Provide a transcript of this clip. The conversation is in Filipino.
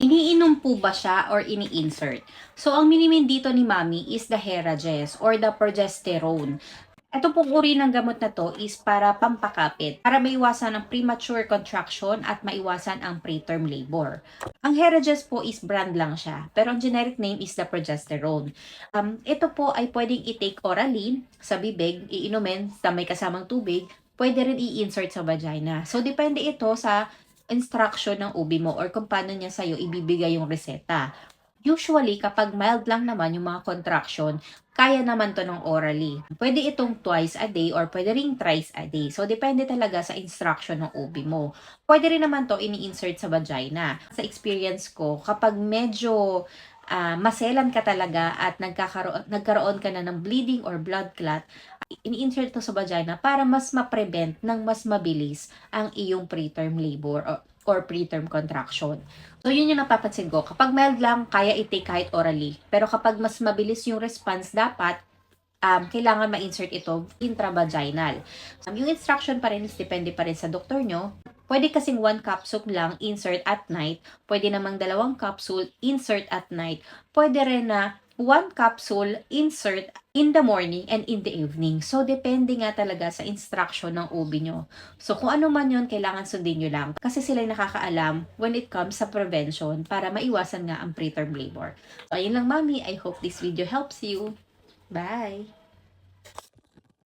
Iniinom po ba siya or ini-insert? So, ang minimin dito ni Mami is the Herages or the progesterone. Ito pong uri ng gamot na to is para pampakapit, para maiwasan ang premature contraction at maiwasan ang preterm labor. Ang Herages po is brand lang siya, pero ang generic name is the progesterone. Ito po ay pwedeng i-take orally sa bibig, iinumin sa may kasamang tubig, pwede rin i-insert sa vagina. So, depende ito sa instruction ng OB mo or kung paano niya sa'yo ibibigay yung reseta. Usually, kapag mild lang naman yung mga contraction, kaya naman to ng orally. Pwede itong twice a day or pwede ring thrice a day. So, depende talaga sa instruction ng OB mo. Pwede rin naman to ini-insert sa vagina. Sa experience ko, kapag medyo maselan ka talaga at nagkaroon ka na ng bleeding or blood clot, ini-insert to sa vagina para mas ma-prevent ng mas mabilis ang iyong preterm labor or preterm contraction. So, yun yung napapansin ko. Kapag mild lang, kaya i-take kahit orally. Pero kapag mas mabilis yung response, dapat kailangan ma-insert ito intravaginal. Yung instruction pa rin is depende pa rin sa doktor nyo. Pwede kasing 1 capsule lang, insert at night. Pwede namang 2 capsule, insert at night. Pwede rin na 1 capsule, insert in the morning and in the evening. So, depende nga talaga sa instruction ng OB nyo. So, kung ano man yun, kailangan sundin nyo lang. Kasi sila yung nakakaalam when it comes sa prevention para maiwasan nga ang preterm labor. So, ayun lang, Mami. I hope this video helps you. Bye!